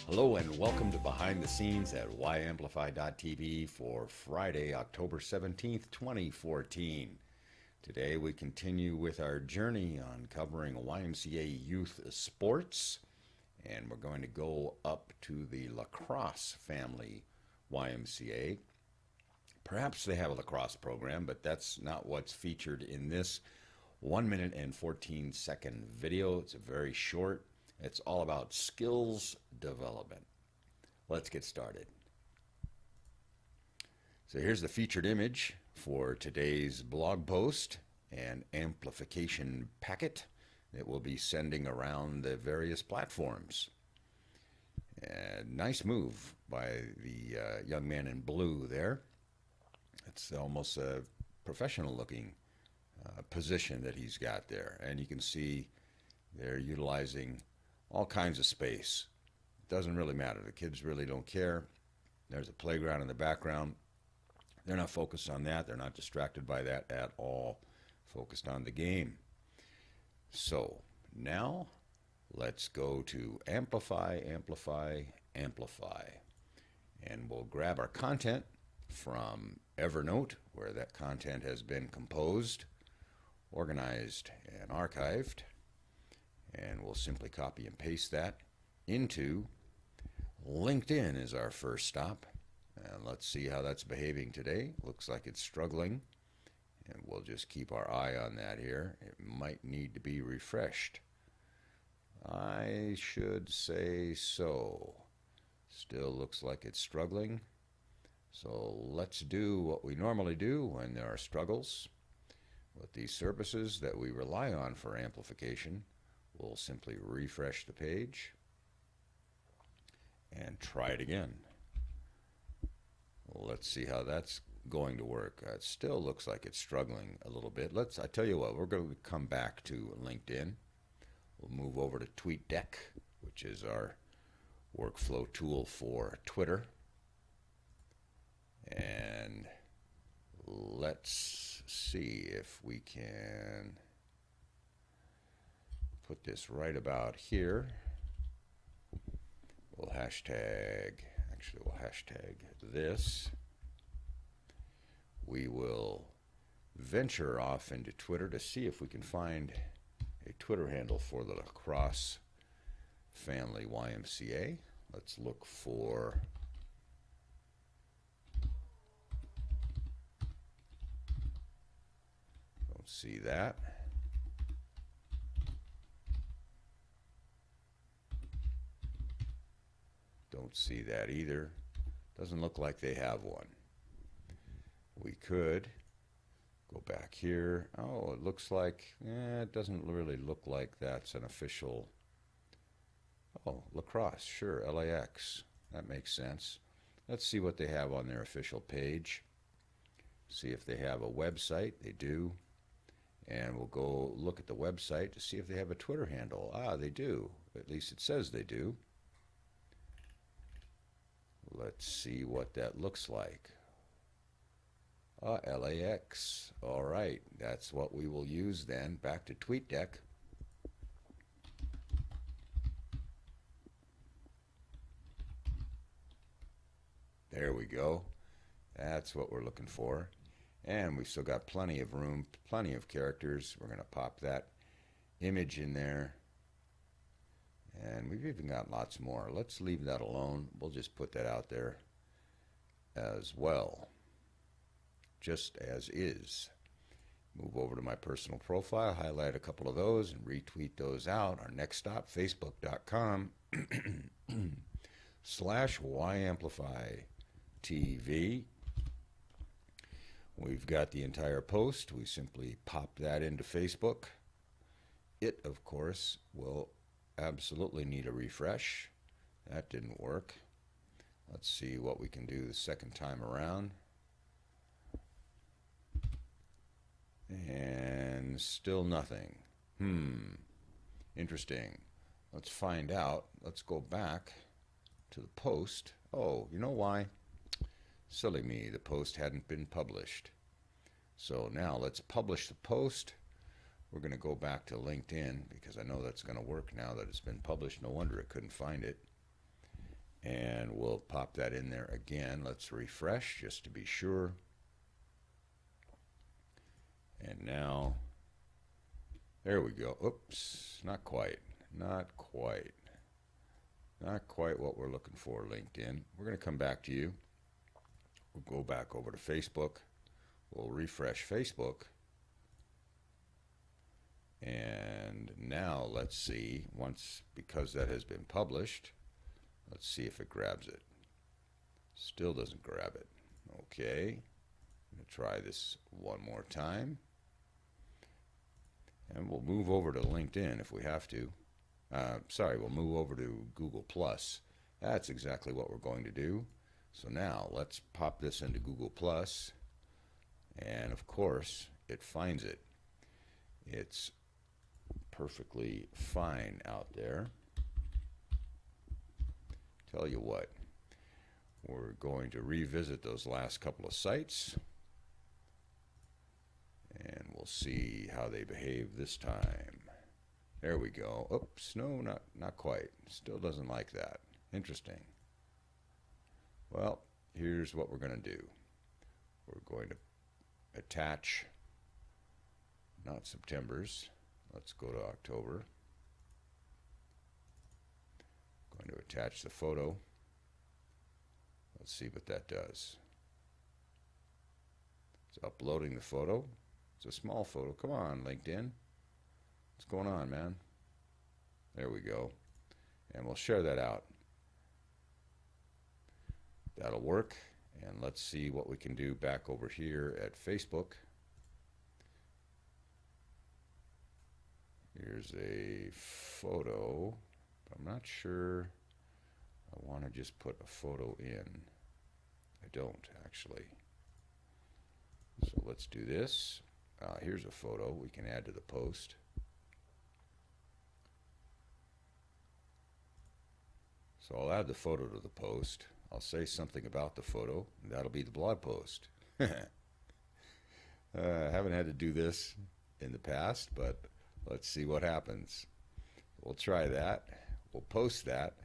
Hello and welcome to Behind the Scenes at YMplify.tv for Friday, October 17th, 2014. Today we continue with our journey on covering YMCA youth sports, and we're going to go up to the lacrosse family YMCA. Perhaps they have a lacrosse program, but that's not what's featured in this 1 minute and 14-second video. It's very short. It's all about skills development. Let's get started. So here's the featured image for today's blog post and amplification packet that we'll be sending around the various platforms. Nice move by the young man in blue there. It's almost a professional looking position that he's got there, and you can see they're utilizing all kinds of space. It doesn't really matter. The kids really don't care. There's a playground in the background. They're not focused on that. They're not distracted by that at all. Focused on the game. So now let's go to Amplify, Amplify, Amplify. And we'll grab our content from Evernote, where that content has been composed, organized, and archived. And we'll simply copy and paste that into LinkedIn as our first stop. And let's see how that's behaving today. Looks like it's struggling, and we'll just keep our eye on that here. It might need to be refreshed. I should say so. Still looks like it's struggling. So let's do what we normally do when there are struggles with these services that we rely on for amplification. We'll simply refresh the page and try it again. Let's see how that's going to work. It still looks like it's struggling a little bit. I tell you what, we're going to come back to LinkedIn. We'll move over to TweetDeck, which is our workflow tool for Twitter. And let's see if we can put this right about here. We'll hashtag this. We will venture off into Twitter to see if we can find a Twitter handle for the lacrosse family YMCA. Let's look for don't see that. Don't see that either. Doesn't look like they have one. We could go back here. Oh, it looks like, it doesn't really look like that's an official. Oh, lacrosse, sure, LAX. That makes sense. Let's see what they have on their official page. See if they have a website. They do. And we'll go look at the website to see if they have a Twitter handle. Ah, they do. At least it says they do. Let's see what that looks like. LAX. All right, that's what we will use then. Back to TweetDeck. There we go. That's what we're looking for. And we've still got plenty of room, plenty of characters. We're going to pop that image in there. And we've even got lots more. Let's leave that alone. We'll just put that out there as well, just as is. Move over to my personal profile, highlight a couple of those, and retweet those out. Our next stop, facebook.com/YAmplifyTV. We've got the entire post. We simply pop that into Facebook. It, of course, will absolutely need a refresh. That didn't work. Let's see what we can do the second time around. And still nothing. Interesting. Let's find out. Let's go back to the post. Oh, you know why? Silly me, the post hadn't been published. So now let's publish the post. We're going to go back to LinkedIn because I know that's going to work now that it's been published. No wonder it couldn't find it. And we'll pop that in there again. Let's refresh just to be sure. And now, there we go. Oops, not quite. Not quite. Not quite what we're looking for, LinkedIn. We're going to come back to you. We'll go back over to Facebook. We'll refresh Facebook. And now let's see, because that has been published, let's see if it grabs it. Still doesn't grab it. Okay. I'm going to try this one more time. And we'll move over to LinkedIn if we have to. We'll move over to Google+. That's exactly what we're going to do. So now let's pop this into Google+. And of course, it finds it. It's perfectly fine out there. Tell you what, we're going to revisit those last couple of sites. And we'll see how they behave this time. There we go. Oops, no, not quite. Still doesn't like that. Interesting. Well, here's what we're going to do. We're going to attach, not September's. Let's go to October. Going to attach the photo. Let's see what that does. It's uploading the photo. It's a small photo. Come on, LinkedIn. What's going on, man? There we go. And we'll share that out. That'll work. And let's see what we can do back over here at Facebook. Here's a photo. I'm not sure I want to just put a photo in. I don't, actually. So let's do this. Here's a photo we can add to the post. So I'll add the photo to the post. I'll say something about the photo, and that'll be the blog post. I haven't had to do this in the past, but let's see what happens. We'll try that. We'll post that.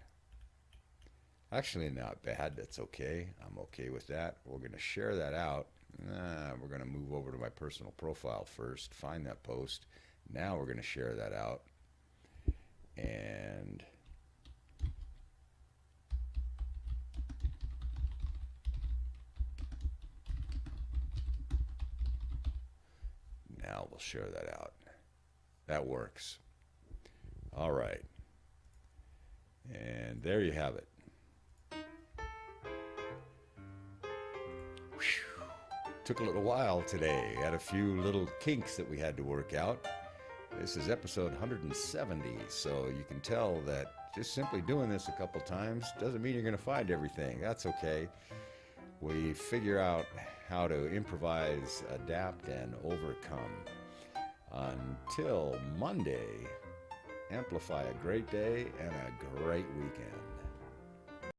Actually, not bad. That's okay. I'm okay with that. We're going to share that out. We're going to move over to my personal profile first, find that post. Now we're going to share that out. And now we'll share that out. That works. All right. And there you have it. Whew. Took a little while today. Had a few little kinks that we had to work out. This is episode 170, so you can tell that just simply doing this a couple times doesn't mean you're going to find everything. That's okay. We figure out how to improvise, adapt, and overcome. Until Monday, amplify a great day and a great weekend.